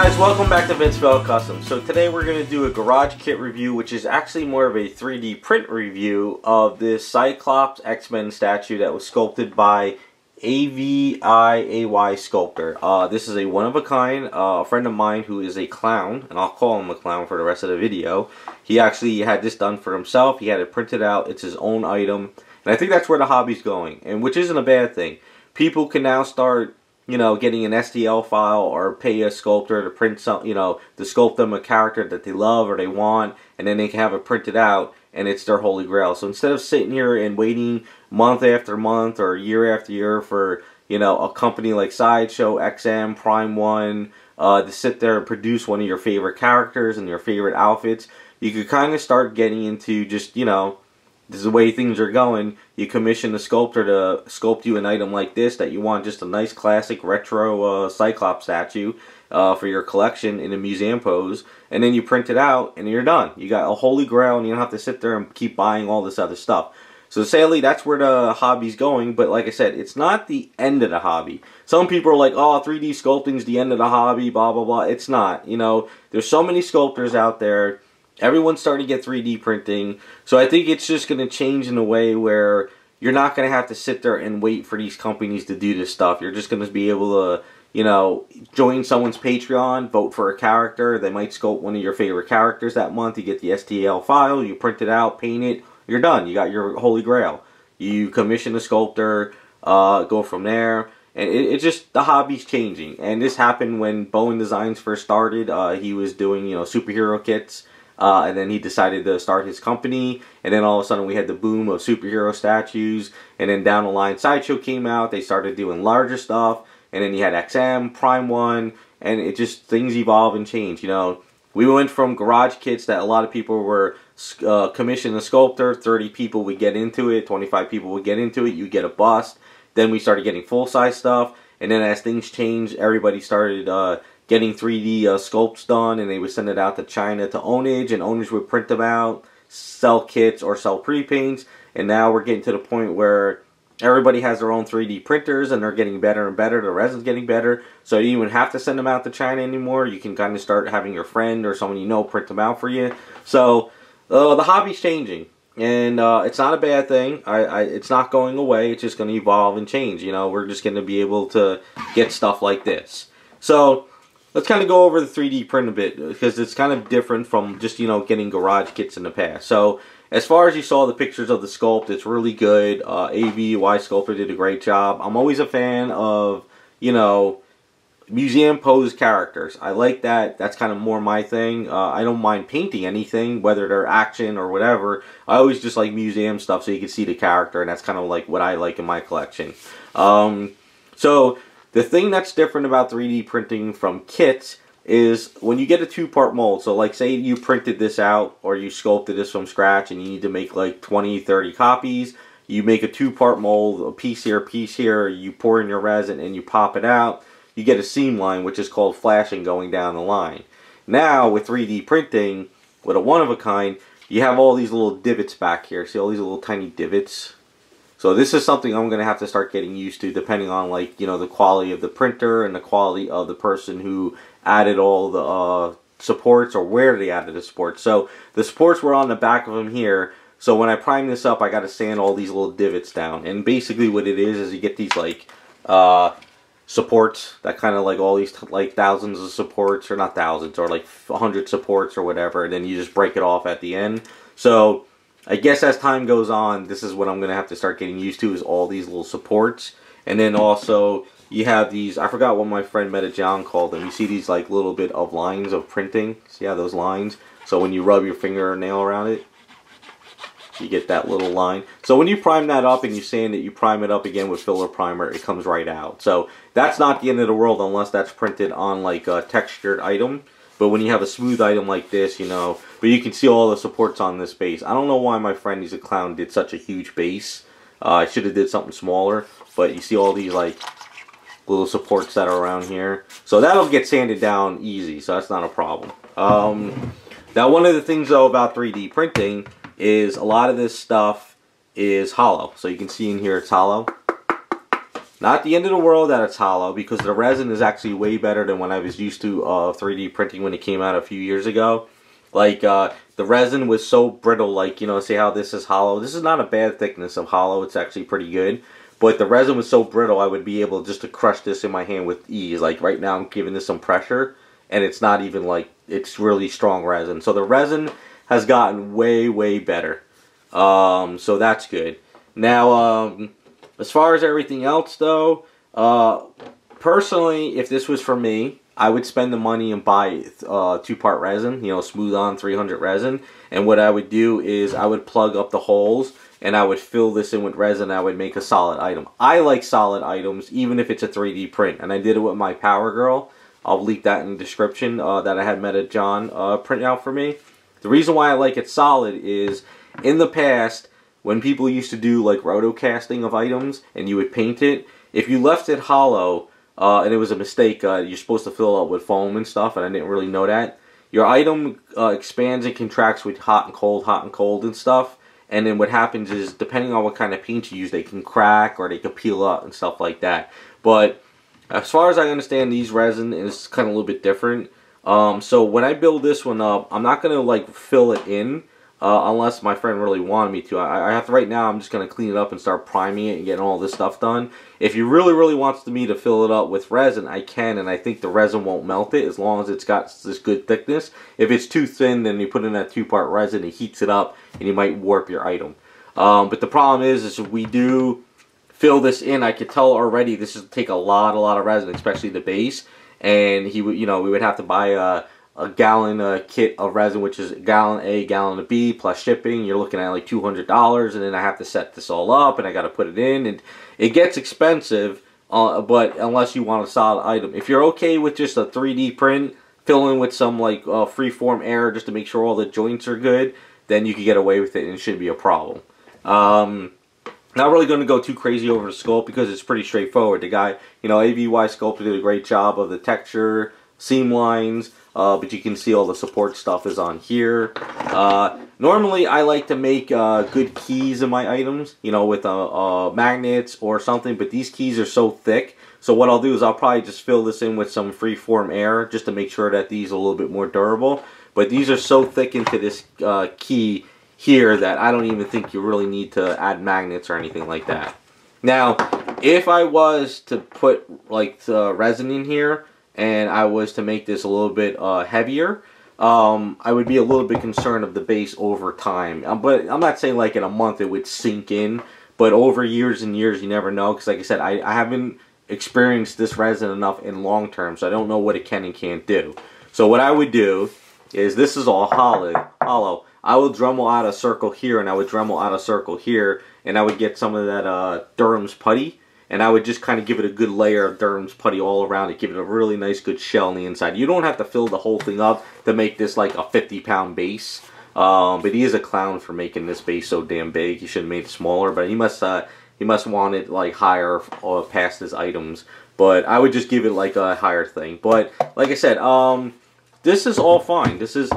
guys, welcome back to Vince Bell Custom. So today we're going to do a garage kit review, which is actually more of a 3D print review of this Cyclops X-Men statue that was sculpted by AVIAY Sculptor. This is a one-of-a-kind. A friend of mine who is a clown, and I'll call him a clown for the rest of the video. He actually had this done for himself. He had it printed out. It's his own item. And I think that's where the hobby's going, and which isn't a bad thing. People can now start, you know, getting an STL file or pay a sculptor to print some, you know, to sculpt them a character that they love or they want, and then they can have it printed out, and it's their holy grail. So instead of sitting here and waiting month after month or year after year for, you know, a company like Sideshow, XM, Prime One, to sit there and produce one of your favorite characters and your favorite outfits, you could kind of start getting into just, you know, this is the way things are going. You commission a sculptor to sculpt you an item like this that you want, just a nice classic retro Cyclops statue for your collection in a museum pose, and then you print it out and you're done. You got a holy grail and you don't have to sit there and keep buying all this other stuff. So sadly, that's where the hobby's going, but like I said, it's not the end of the hobby. Some people are like, oh, 3D sculpting's the end of the hobby, blah, blah, blah. It's not. You know, there's so many sculptors out there. Everyone's starting to get 3D printing, so I think it's just going to change in a way where you're not going to have to sit there and wait for these companies to do this stuff. You're just going to be able to, you know, join someone's Patreon, vote for a character. They might sculpt one of your favorite characters that month. You get the STL file, you print it out, paint it, you're done. You got your holy grail. You commission a sculptor, go from there. And it's just, the hobby's changing. And this happened when Bowen Designs first started. He was doing, you know, superhero kits. And then he decided to start his company, and then all of a sudden we had the boom of superhero statues, and then down the line Sideshow came out, they started doing larger stuff, and then you had XM, Prime One, and it just, things evolve and change, you know. We went from garage kits that a lot of people were commissioning a sculptor, 30 people would get into it, 25 people would get into it, you get a bust. Then we started getting full-size stuff, and then as things changed, everybody started getting 3D sculpts done, and they would send it out to China to Ownage, and Ownage would print them out, sell kits or sell pre-paints, and now we're getting to the point where everybody has their own 3D printers, and they're getting better and better, the resin's getting better, so you don't even have to send them out to China anymore. You can kind of start having your friend or someone you know print them out for you. So the hobby's changing, and it's not a bad thing. It's not going away, it's just going to evolve and change. You know, we're just going to be able to get stuff like this. So let's kind of go over the 3D print a bit, because it's kind of different from just, you know, getting garage kits in the past. So, as far as you saw the pictures of the sculpt, it's really good. AVY Sculptor did a great job. I'm always a fan of, you know, museum pose characters. I like that. That's kind of more my thing. I don't mind painting anything, whether they're action or whatever. I always just like museum stuff so you can see the character, and that's kind of like what I like in my collection. So the thing that's different about 3D printing from kits is when you get a two-part mold. So like say you printed this out or you sculpted this from scratch and you need to make like 20, 30 copies. You make a two-part mold, a piece here, you pour in your resin and you pop it out. You get a seam line, which is called flashing, going down the line. Now with 3D printing, with a one-of-a-kind, you have all these little divots back here. See all these little tiny divots? So this is something I'm going to have to start getting used to, depending on, like, you know, the quality of the printer and the quality of the person who added all the supports, or where they added the supports. So the supports were on the back of them here. So when I prime this up, I got to sand all these little divots down. And basically what it is you get these like supports that kind of like all these like thousands of supports, or not thousands, or like 100 supports or whatever, and then you just break it off at the end. So I guess as time goes on, this is what I'm going to have to start getting used to, is all these little supports. And then also, you have these, I forgot what my friend Metajon called them. You see these like little bit of lines of printing. See how those lines? So when you rub your fingernail around it, you get that little line. So when you prime that up and you sand it, you prime it up again with filler primer, it comes right out. So that's not the end of the world unless that's printed on like a textured item. But when you have a smooth item like this, you know, but you can see all the supports on this base. I don't know why my friend, he's a clown, did such a huge base. I should have did something smaller, but you see all these like little supports that are around here. So that'll get sanded down easy, so that's not a problem. Now one of the things though about 3D printing is a lot of this stuff is hollow. So you can see in here it's hollow. Not the end of the world that it's hollow, because the resin is actually way better than when I was used to 3D printing when it came out a few years ago. Like, the resin was so brittle, like, you know, see how this is hollow? This is not a bad thickness of hollow, it's actually pretty good. But the resin was so brittle, I would be able just to crush this in my hand with ease. Like, right now I'm giving this some pressure, and it's not even like, it's really strong resin. So the resin has gotten way, way better. So that's good. Now, as far as everything else, though, personally, if this was for me, I would spend the money and buy 2-part resin, you know, smooth on 300 resin. And what I would do is I would plug up the holes and I would fill this in with resin. I would make a solid item. I like solid items, even if it's a 3D print. And I did it with my Power Girl. I'll link that in the description that I had Meta John print out for me. The reason why I like it solid is, in the past, when people used to do like roto casting of items and you would paint it, if you left it hollow and it was a mistake, you're supposed to fill it up with foam and stuff, and I didn't really know that. Your item expands and contracts with hot and cold and stuff. And then what happens is, depending on what kind of paint you use, they can crack or they can peel up and stuff like that. But as far as I understand, these resin is kind of a little bit different. So when I build this one up, I'm not going to like fill it in unless my friend really wanted me to. I have to, right now, I'm just going to clean it up and start priming it and getting all this stuff done. If he really, really wants me to fill it up with resin, I can, and I think the resin won't melt it as long as it's got this good thickness. If it's too thin, then you put in that 2-part resin, it heats it up, and you might warp your item. But the problem is if we do fill this in, I could tell already this will take a lot of resin, especially the base. And he would, you know, we would have to buy a gallon kit of resin, which is gallon A, gallon B, plus shipping. You're looking at like $200, and then I have to set this all up, and I got to put it in, and it gets expensive. But unless you want a solid item, if you're okay with just a 3D print, fill in with some like freeform air just to make sure all the joints are good, then you can get away with it, and it shouldn't be a problem. Not really going to go too crazy over the sculpt because it's pretty straightforward. The guy, you know, AVY Sculptor did a great job of the texture, seam lines, but you can see all the support stuff is on here. Normally, I like to make good keys in my items, you know, with magnets or something, but these keys are so thick. So what I'll do is I'll probably just fill this in with some freeform air just to make sure that these are a little bit more durable. But these are so thick into this key here that I don't even think you really need to add magnets or anything like that. Now, if I was to put like resin in here and I was to make this a little bit heavier, I would be a little bit concerned of the base over time. But I'm not saying like in a month it would sink in, but over years and years you never know, because like I said, I haven't experienced this resin enough in long term, so I don't know what it can and can't do. So what I would do is, this is all hollow. I would Dremel out a circle here, and I would Dremel out a circle here, and I would get some of that Durham's putty, and I would just kind of give it a good layer of Durham's putty all around it, give it a really nice good shell on the inside. You don't have to fill the whole thing up to make this like a 50-pound base, but he is a clown for making this base so damn big. He should have made it smaller, but he must want it like higher past his items. But I would just give it like a higher thing. But like I said, this is all fine. This is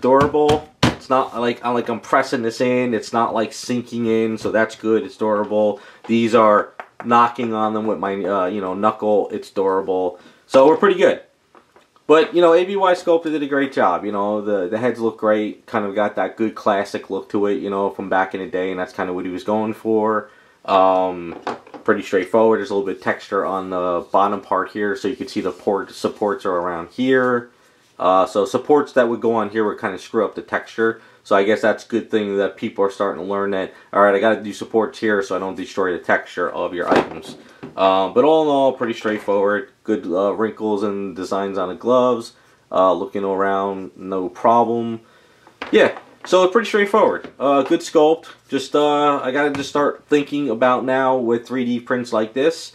durable. It's not like I'm pressing this in. It's not like sinking in, so that's good. It's durable. These are knocking on them with my you know, knuckle. It's durable. So we're pretty good. But you know, AVY Sculptor did a great job. You know, the heads look great. Kind of got that good classic look to it, you know, from back in the day, and that's kind of what he was going for. Pretty straightforward. There's a little bit of texture on the bottom part here, so you can see the supports are around here. So supports that would go on here would kind of screw up the texture. So I guess that's a good thing that people are starting to learn that, alright, I got to do supports here so I don't destroy the texture of your items. But all in all, pretty straightforward. Good wrinkles and designs on the gloves. Looking around, no problem. Yeah, so it's pretty straightforward. Good sculpt. Just I got to just start thinking about now with 3D prints like this.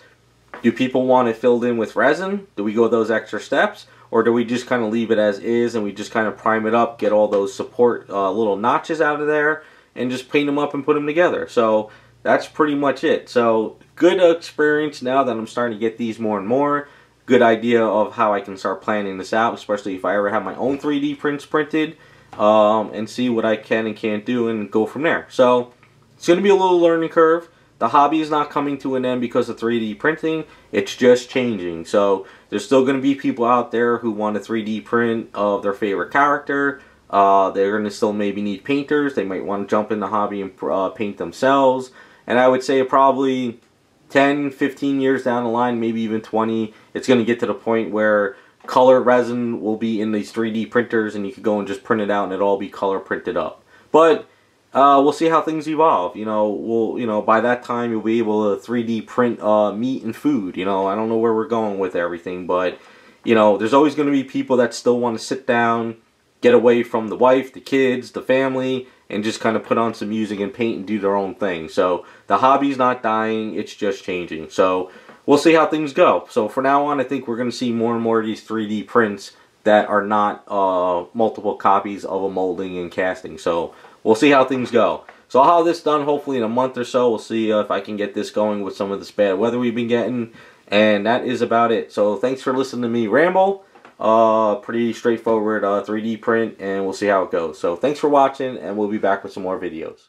Do people want it filled in with resin? Do we go those extra steps? Or do we just kind of leave it as is and we just kind of prime it up, get all those support little notches out of there, and just paint them up and put them together? So that's pretty much it. So good experience now that I'm starting to get these more and more. Good idea of how I can start planning this out, especially if I ever have my own 3D prints printed, and see what I can and can't do and go from there. So it's going to be a little learning curve, the hobby is not coming to an end because of 3D printing. It's just changing. So there's still going to be people out there who want a 3D print of their favorite character. They're going to still maybe need painters. They might want to jump in the hobby and paint themselves. And I would say probably 10, 15 years down the line, maybe even 20, it's going to get to the point where color resin will be in these 3D printers and you could go and just print it out and it'll all be color printed up. But we'll see how things evolve. By that time you'll be able to 3D print meat and food. I don't know where we're going with everything, but there's always going to be people that still want to sit down, get away from the wife, the kids, the family, and just kind of put on some music and paint and do their own thing. So the hobby's not dying, it's just changing. So we'll see how things go. So for now on, I think we're going to see more and more of these 3D prints that are not multiple copies of a molding and casting. So we'll see how things go. So I'll have this done hopefully in a month or so. We'll see if I can get this going with some of this bad weather we've been getting. And that is about it. So thanks for listening to me ramble. Pretty straightforward 3D print, and we'll see how it goes. So thanks for watching, and we'll be back with some more videos.